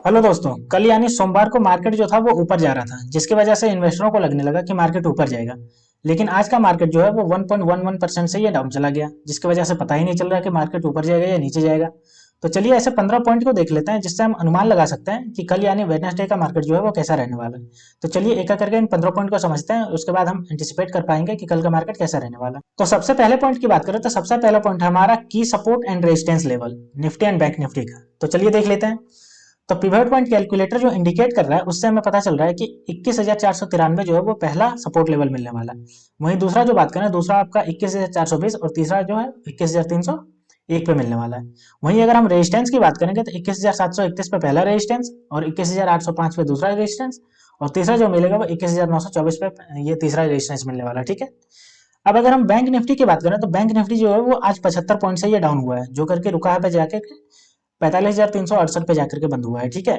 Hello दोस्तों, कल यानी सोमवार को मार्केट जो था वो ऊपर जा रहा था, जिसकी वजह से इन्वेस्टरों को लगने लगा कि मार्केट ऊपर जाएगा। लेकिन आज का मार्केट जो है वो 1.11% से ये डाउन चला गया, जिसकी वजह से पता ही नहीं चल रहा कि मार्केट ऊपर जाएगा या नीचे जाएगा। तो चलिए ऐसे 15 पॉइंट को देख लेते हैं, जिससे हम अनुमान लगा सकते हैं कि कल यानी वेडनेसडे का मार्केट जो है वो कैसा रहने वाला है। तो चलिए एक एक करके इन 15 पॉइंट को समझते हैं, उसके बाद हम एंटिसिपेट कर पाएंगे कि कल का मार्केट कैसा रहने वाला है। तो सबसे पहले पॉइंट की बात करें तो सबसे पहला पॉइंट है हमारा की support and resistance level, Nifty and bank Nifty का। तो चलिए देख लेते हैं। तो पिवट पॉइंट कैलकुलेटर जो इंडिकेट कर रहा है उससे हमें पता चल रहा है कि 21,493 जो है वो पहला सपोर्ट लेवल मिलने वाला है। वहीं दूसरा जो बात करें, दूसरा आपका 21,420 और तीसरा जो है 21,301 पे मिलने वाला है। वहीं अगर हम रेजिस्टेंस की बात करेंगे तो 21,731 पे पहला रेजिस्टेंस और 21,805 पे दूसरा रेजिस्टेंस और तीसरा जो मिलेगा वो 21,924 पे ये तीसरा रेजिस्टेंस मिलने वाला है। ठीक है। अब अगर हम बैंक निफ्टी की बात करें तो बैंक निफ्टी जो है वो आज 75 पॉइंट से ये डाउन हुआ है, जो करके रुका है पे जाके 45,368 पे जाकर के बंद हुआ है। ठीक है।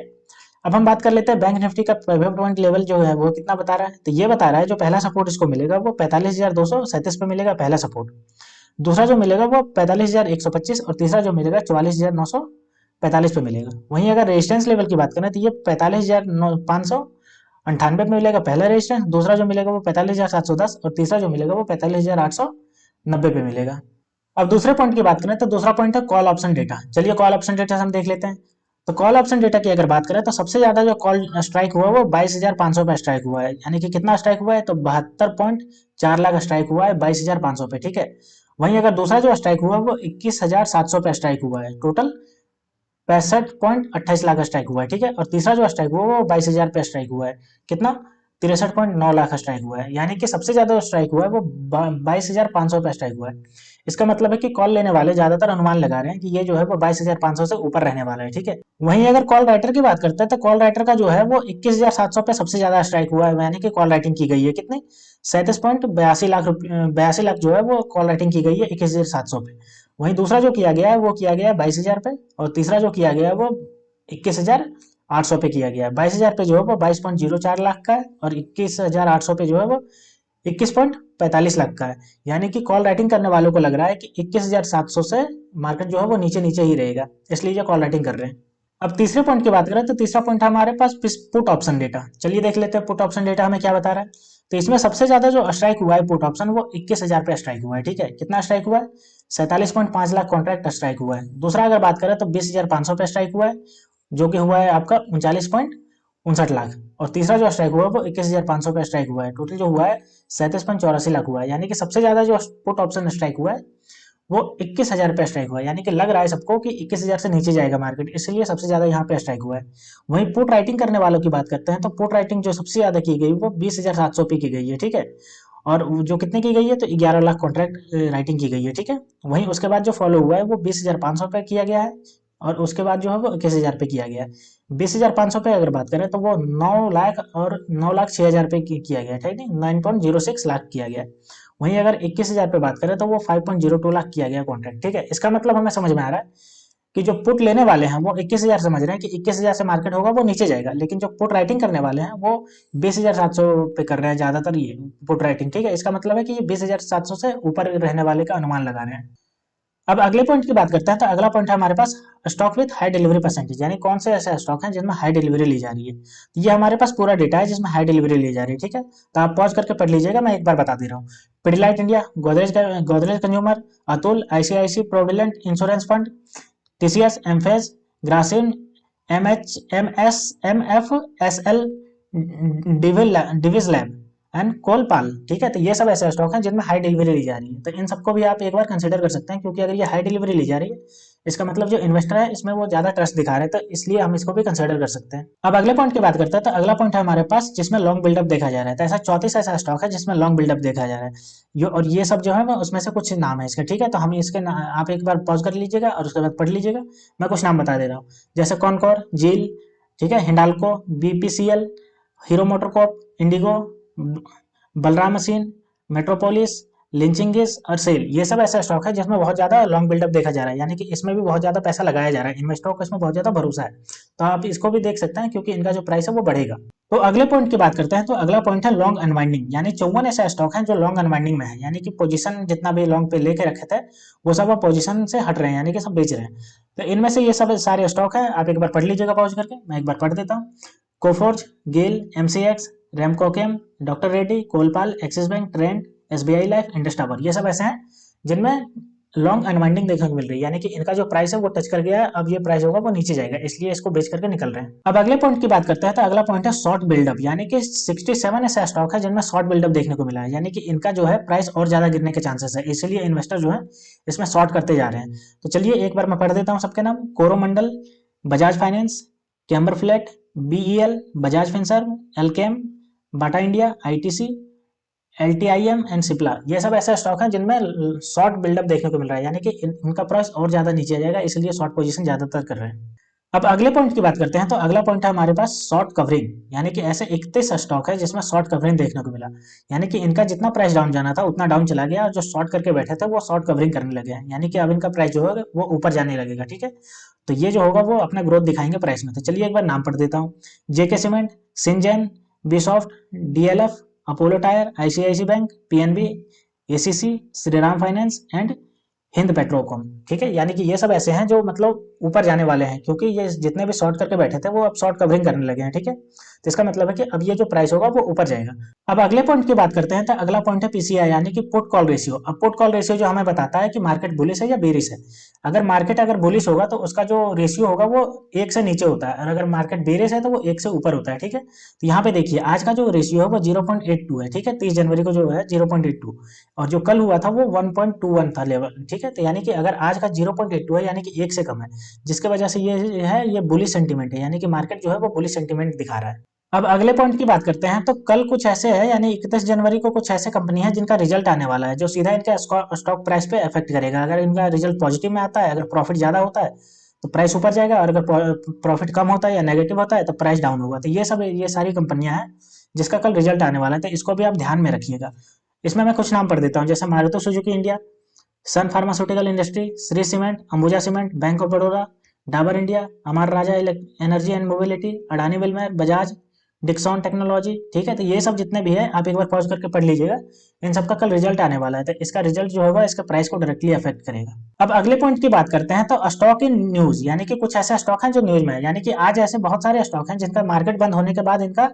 अब हम बात कर लेते हैं बैंक निफ्टी का पिवट पॉइंट लेवल जो है वो कितना बता रहा है। तो ये बता रहा है जो पहला सपोर्ट इसको मिलेगा वो 45,237 पे मिलेगा पहला सपोर्ट। दूसरा जो मिलेगा वो 45,125 और तीसरा जो मिलेगा 44,945 पे मिलेगा। वहीं अगर रेजिस्टेंस लेवल की बात करें तो ये 45,598 पे मिलेगा पहला रेजिस्टेंस, दूसरा जो मिलेगा वो 45,710 और तीसरा जो मिलेगा वो 45,890 पे मिलेगा। अब दूसरे पॉइंट की बात करें तो दूसरा पॉइंट है कॉल ऑप्शन डेटा। चलिए कॉल ऑप्शन डेटा हम देख लेते हैं। तो कॉल ऑप्शन डेटा की अगर बात करें तो सबसे ज्यादा जो कॉल स्ट्राइक हुआ वो 22,500 पे स्ट्राइक हुआ है। यानी कि कितना स्ट्राइक हुआ है तो 72.4 लाख स्ट्राइक हुआ है 22,500 पे। ठीक है। वहीं अगर दूसरा जो स्ट्राइक हुआ वो 21,700 पे स्ट्राइक हुआ है, टोटल 65.28 लाख स्ट्राइक हुआ है। ठीक है। और तीसरा जो स्ट्राइक हुआ वो 22,000 पे स्ट्राइक हुआ है, कितना 63.9 लाख स्ट्राइक हुआ है। यानी कि सबसे ज्यादा स्ट्राइक हुआ है वो 22,500 पे स्ट्राइक हुआ है। इसका मतलब है कि कॉल लेने वाले ज्यादातर अनुमान लगा रहे हैं कि ये जो है वो 22,500 से ऊपर रहने वाला है। ठीक है। वहीं अगर कॉल राइटर की बात करते हैं तो कॉल राइटर का जो है वो 21,700 पे सबसे ज्यादा स्ट्राइक हुआ है, यानी कि कॉल राइटिंग की गई है कितनी 37.82 लाख 82 लाख जो है वो कॉल राइटिंग की गई है 21,700 पे। वहीं दूसरा जो किया गया है वो किया गया है 22,000 पे और तीसरा जो किया गया है वो 21,800 पे किया गया है। 22,000 पे जो है वो 22.04 लाख का है और 21,800 पे जो है वो 21.45 लाख का है। यानी कि कॉल राइटिंग करने वालों को लग रहा है कि 21,700 से मार्केट जो है वो नीचे नीचे ही रहेगा, इसलिए ये कॉल राइटिंग कर रहे हैं। अब तीसरे पॉइंट की बात करें तो तीसरा पॉइंट है हमारे पास पुट ऑप्शन डेटा। चलिए देख लेते हैं पुट ऑप्शन डेटा हमें क्या बता रहा है। तो इसमें सबसे ज्यादा जो स्ट्राइक हुआ है पुट ऑप्शन वो 21,000 पे स्ट्राइक हुआ है। ठीक है। कितना स्ट्राइक हुआ है 47.5 लाख कॉन्ट्रैक्ट स्ट्राइक हुआ है। दूसरा अगर बात करें तो 20,500 पे स्ट्राइक हुआ है, जो कि हुआ है आपका 39.59 लाख। और तीसरा जो स्ट्राइक हुआ है वो 21,500 पे स्ट्राइक हुआ है, टोटल जो हुआ है 37.84 लाख हुआ है। यानी कि सबसे ज्यादा जो पुट ऑप्शन स्ट्राइक हुआ है वो 21,000 पे स्ट्राइक हुआ है। यानी कि लग रहा है सबको कि 21,000 से नीचे जाएगा मार्केट, इसलिए सबसे ज्यादा यहाँ पे स्ट्राइक हुआ है। वहीं पुट राइटिंग करने वालों की बात करते हैं तो पुट राइटिंग जो सबसे ज्यादा की गई वो 20,700 पे की गई है। ठीक है। और जो कितने की गई है तो 11 लाख कॉन्ट्रैक्ट राइटिंग की गई है। ठीक है। वहीं उसके बाद जो फॉलो हुआ है वो 20,500 पे किया गया है और उसके बाद जो है वो 21,000 पे किया गया है। 20,500 पे अगर बात करें तो वो 9 लाख और 9,06,000 पे किया गया है। ठीक है। 9.06 लाख किया गया है। वहीं अगर 21,000 पे बात करें तो वो 5.02 लाख किया गया कॉन्ट्रैक्ट। ठीक है। इसका मतलब हमें समझ में आ रहा है कि जो पुट लेने वाले हैं वो 21,000 समझ रहे हैं कि 21,000 से मार्केट होगा वो नीचे जाएगा, लेकिन जो पुट राइटिंग करने वाले हैं वो 20,700 पे कर रहे हैं ज्यादातर ये पुट राइटिंग। ठीक है। इसका मतलब है कि ये 20,700 से ऊपर रहने वाले का अनुमान लगा रहे हैं। अब अगले पॉइंट की बात करते हैं। तो अगला पॉइंट है हमारे पास stock with high delivery percentage, यानी कौन से ऐसे स्टॉक हैं जिसमें हाई डिलीवरी ली जा रही है। तो ये हमारे पास पूरा डेटा है जिसमें हाई डिलीवरी ली जा रही है। ठीक है। तो आप पॉज करके पढ़ लीजिएगा, मैं एक बार बता दे रहा हूँ। Pidilite India, Godrej consumer, Atul, ICICI provident insurance fund, TCS, Mphasis, Grasim, M F S L, Divi's lab and Colpal. ठीक है। तो ये सब ऐसे स्टॉक हैं जिनमें हाई डिलीवरी ली जा रही है, तो इन सबको भी आप एक बार कंसिडर कर सकते हैं, क्योंकि अगर ये हाई डिलीवरी ली जा रही है इसका मतलब जो इन्वेस्टर है इसमें वो ज्यादा ट्रस्ट दिखा रहे हैं, तो इसलिए हम इसको भी कंसिडर कर सकते हैं। अब अगले पॉइंट की बात करते हैं। तो अगला पॉइंट है हमारे पास जिसमें लॉन्ग बिल्डअप देखा जा रहा है। तो ऐसा 34 ऐसा स्टॉक है जिसमें लॉन्ग बिल्डअप देखा जा रहा है। और ये सब जो है वो उसमें से कुछ नाम है इसके। ठीक है। तो हम इसके आप एक बार पॉज कर लीजिएगा और उसके बाद पढ़ लीजिएगा। मैं कुछ नाम बता दे रहा हूँ, जैसे कॉनकोर, जील, ठीक है, हिंडाल्को, बीपीसीएल, हीरो मोटरकॉप, इंडिगो, बलराम मशीन, मेट्रोपोलिस, लिंचिंगिस और सेल। ये सब ऐसा स्टॉक है जिसमें बहुत ज्यादा लॉन्ग बिल्डअप देखा जा रहा है, यानी कि इसमें भी बहुत ज्यादा पैसा लगाया जा रहा है, इन्वेस्टरों को इसमें बहुत ज्यादा भरोसा है। तो आप इसको भी देख सकते हैं क्योंकि इनका जो प्राइस है वो बढ़ेगा। तो अगले पॉइंट की बात करते हैं। तो अगला पॉइंट है लॉन्ग अनवाइंडिंग, यानी 54 ऐसे स्टॉक हैं जो लॉन्ग अनवाइंडिंग में है, यानी कि पोजीशन जितना भी लॉन्ग पे लेके रखे थे वो सब अब पोजीशन से हट रहे हैं, यानी कि सब बेच रहे हैं। तो इनमें से ये सब सारे स्टॉक है, आप एक बार पढ़ लीजिएगा पॉज करके, मैं एक बार पढ़ देता हूँ। Coforge, GAIL, MCX, Ramcocem, doctor Reddy, Colpal, Axis bank, Trent, SBI life, Indus tower, ये सब ऐसे हैं जिनमें लॉन्ग अनवाइंडिंग देखने को मिल रही है, यानी कि इनका जो प्राइस है वो टच कर गया है, अब ये प्राइस होगा वो नीचे जाएगा, इसलिए इसको बेच करके निकल रहे हैं। अब अगले पॉइंट की बात करते हैं। तो अगला पॉइंट है शॉर्ट बिल्डअप, यानी कि 67 ऐसा स्टॉक है जिनमें शॉर्ट बिल्डअप देखने को मिला है, यानी कि इनका जो है प्राइस और ज्यादा गिरने के चांसेस है, इसलिए इन्वेस्टर जो है इसमें शॉर्ट करते जा रहे हैं। तो चलिए एक बार मैं पढ़ देता हूँ सबके नाम। Coromandel, Bajaj finance, camber flat, BEL, Bajaj Finserv, Alkem, Bata India, ITC, एलटीआईएम and Cipla, ये सब ऐसे स्टॉक हैं जिनमें शॉर्ट बिल्डअप देखने को मिल रहा है, यानी कि इनका प्राइस और ज्यादा नीचे आ जाएगा, इसलिए शॉर्ट पोजीशन ज्यादातर कर रहे हैं। अब अगले पॉइंट की बात करते हैं। तो अगला पॉइंट है हमारे पास शॉर्ट कवरिंग, यानी कि ऐसे 31 स्टॉक है जिसमें शॉर्ट कवरिंग देखने को मिला, यानी कि इनका जितना प्राइस डाउन जाना था उतना डाउन चला गया, और जो शॉर्ट करके बैठे थे वो शॉर्ट कवरिंग करने लगे हैं, यानी कि अब इनका प्राइस जो है वो ऊपर जाने लगेगा। ठीक है, तो ये जो होगा वो अपना ग्रोथ दिखाएंगे प्राइस में। तो चलिए एक बार नाम पढ़ देता हूँ। जेके सीमेंट, सिंजेन, बीसॉफ्ट, DLF, Apollo tyre, ICICI bank, PNB, ACC, Shriram finance and Hind पेट्रोकॉम। ठीक है, यानी कि ये सब ऐसे हैं जो मतलब ऊपर जाने वाले हैं, क्योंकि ये जितने भी शॉर्ट करके बैठे थे वो अब शॉर्ट कवरिंग करने लगे हैं। ठीक है, तो इसका मतलब है कि अब ये जो प्राइस होगा वो ऊपर जाएगा। अब अगले पॉइंट की बात करते हैं। तो अगला पॉइंट है पीसीआई, यानी कि पुट कॉल रेशियो। अब पुट कॉल रेशियो जो हमें बताता है कि मार्केट बुलिश है या बेरिश है। अगर मार्केट अगर बुलिश होगा तो उसका जो रेशियो होगा वो 1 से नीचे होता है, और अगर मार्केट बेरिश है तो वो 1 से ऊपर होता है। ठीक है, तो यहाँ पे देखिए आज का जो रेशियो है वो 0.82 है। ठीक है, 30 जनवरी को जो है 0.82, और जो कल हुआ था वो 1.21 था लेवल। ठीक है, तो यानी कि अगर आज का 0.82 है यानी कि 1 से कम है, जिसके वजह से ये बुलिश सेंटीमेंट है, यानी कि मार्केट जो है वो बुलिश सेंटीमेंट दिखा रहा है। अब अगले पॉइंट की बात करते हैं। तो कल कुछ ऐसे है, यानी 31 जनवरी को कुछ ऐसे कंपनी है जिनका रिजल्ट आने वाला है जो सीधा इनके स्टॉक प्राइस पे इफेक्ट करेगा। अगर इनका रिजल्ट पॉजिटिव में आता है, अगर प्रॉफिट ज्यादा होता है तो प्राइस ऊपर जाएगा, और अगर प्रॉफिट कम होता है या नेगेटिव होता है तो प्राइस डाउन होगा। तो ये सारी कंपनियां हैं जिसका कल रिजल्ट आने वाला है, तो इसको भी आप ध्यान में रखिएगा। इसमें मैं कुछ नाम पढ़ देता हूँ, जैसे Maruti Suzuki India, Sun pharmaceutical industry, Shree cement, Ambuja cement, bank of Baroda, Dabur India, Amar Raja energy and mobility, Adani Wilmar, Bajaj, Dixon technology. ठीक है, तो ये सब जितने भी है आप एक बार पॉज करके पढ़ लीजिएगा, इन सब का कल रिजल्ट आने वाला है, तो इसका रिजल्ट जो होगा इसका प्राइस को डायरेक्टली अफेक्ट करेगा। अब अगले पॉइंट की बात करते हैं। तो स्टॉक इन न्यूज, यानी कि कुछ ऐसे स्टॉक हैं जो न्यूज में है, यानी कि आज ऐसे बहुत सारे स्टॉक हैं जिनका मार्केट बंद होने के बाद इनका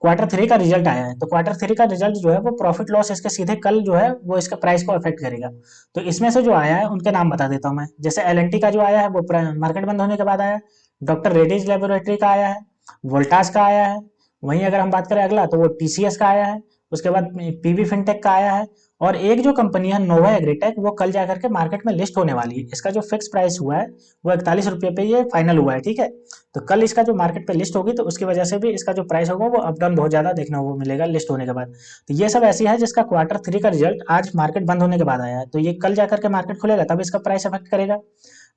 क्वार्टर 3 का रिजल्ट आया है। तो क्वार्टर 3 का रिजल्ट जो है वो प्रॉफिट लॉस इसके सीधे कल जो है वो इसका प्राइस को अफेक्ट करेगा। तो इसमें से जो आया है उनके नाम बता देता हूँ मैं। जैसे एल का जो आया है वो मार्केट बंद होने के बाद आया है, डॉक्टर रेड्डीज लेबोरेटरी का आया है, वोल्टास का आया है, वहीं अगर हम बात करें अगला तो वो टीसीएस का आया है, उसके बाद पीबी फिनटेक का आया है, और एक जो कंपनी है नोवा एग्रीटेक वो कल जाकर के मार्केट में लिस्ट होने वाली है। इसका जो फिक्स प्राइस हुआ है वो 41 रुपये पे ये फाइनल हुआ है। ठीक है, तो कल इसका जो मार्केट पे लिस्ट होगी तो उसकी वजह से भी इसका जो प्राइस होगा वो अप डाउन बहुत ज्यादा देखने को मिलेगा लिस्ट होने के बाद। तो ये सब ऐसी है जिसका क्वार्टर 3 का रिजल्ट आज मार्केट बंद होने के बाद आया है, तो ये कल जाकर के मार्केट खुलेगा तब इसका प्राइस अफेक्ट करेगा।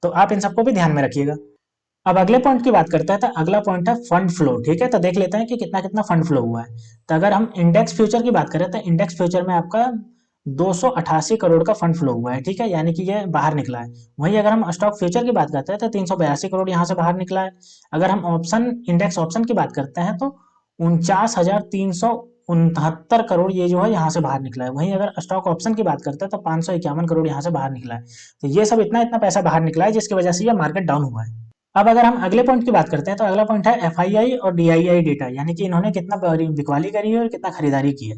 तो आप इन सबको भी ध्यान में रखिएगा। अब अगले पॉइंट की बात करते हैं। तो अगला पॉइंट है फंड फ्लो। ठीक है, तो देख लेते हैं कि कितना कितना फंड फ्लो हुआ है। तो अगर हम इंडेक्स फ्यूचर की बात करें तो इंडेक्स फ्यूचर में आपका 288 करोड़ का फंड फ्लो हुआ है। ठीक है, यानी कि ये बाहर निकला है। वहीं अगर हम स्टॉक फ्यूचर की बात करते हैं तो 382 करोड़ यहाँ से बाहर निकला है। अगर हम ऑप्शन इंडेक्स ऑप्शन की बात करते हैं तो 49,369 करोड़ ये जो है यहाँ से बाहर निकला है। वहीं अगर स्टॉक ऑप्शन की बात करते हैं तो 551 करोड़ यहाँ से बाहर निकला है। तो ये सब इतना इतना पैसा बाहर निकला है जिसकी वजह से ये मार्केट डाउन हुआ है। अब अगर हम अगले पॉइंट की बात करते हैं तो अगला पॉइंट है एफआईआई और डीआईआई डेटा, यानी कि इन्होंने कितना बिकवाली करी है और कितना खरीदारी की है।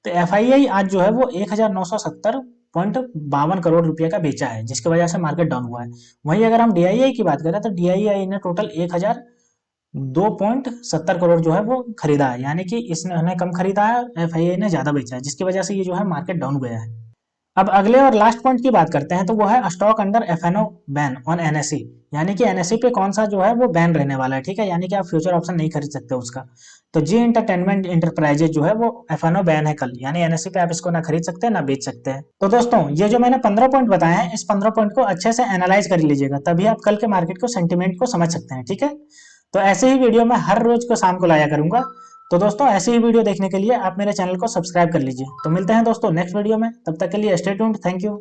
तो एफआईआई आज जो है वो 1970.52 करोड़ रुपए का बेचा है, जिसकी वजह से मार्केट डाउन हुआ है। वहीं अगर हम डीआईआई की बात करें तो डीआईआई ने टोटल 1002.70 करोड़ जो है वो खरीदा है, यानी कि इसने कम खरीदा है, एफआईआई ने ज्यादा बेचा है, जिसकी वजह से ये जो है मार्केट डाउन गया है। अब अगले और लास्ट पॉइंट की बात करते हैं। तो वो है stock under FNO ban on NSE, यानी कि एनएसई पे कौन सा जो है वो बैन रहने वाला है। ठीक है, यानी कि आप फ्यूचर ऑप्शन नहीं खरीद सकते उसका। तो जी एंटरटेनमेंट इंटरप्राइजेज जो है वो एफएनओ बैन है कल, यानी एनएसई पे आप इसको ना खरीद सकते हैं ना बेच सकते हैं। तो दोस्तों ये जो मैंने 15 पॉइंट बताए हैं, इस 15 पॉइंट को अच्छे से एनालाइज कर लीजिएगा, तभी आप कल के मार्केट को सेंटिमेंट को समझ सकते हैं। ठीक है, तो ऐसे ही वीडियो मैं हर रोज को शाम को लाया करूंगा। तो दोस्तों ऐसे ही वीडियो देखने के लिए आप मेरे चैनल को सब्सक्राइब कर लीजिए। तो मिलते हैं दोस्तों नेक्स्ट वीडियो में, तब तक के लिए स्टे ट्यून्ड, थैंक यू।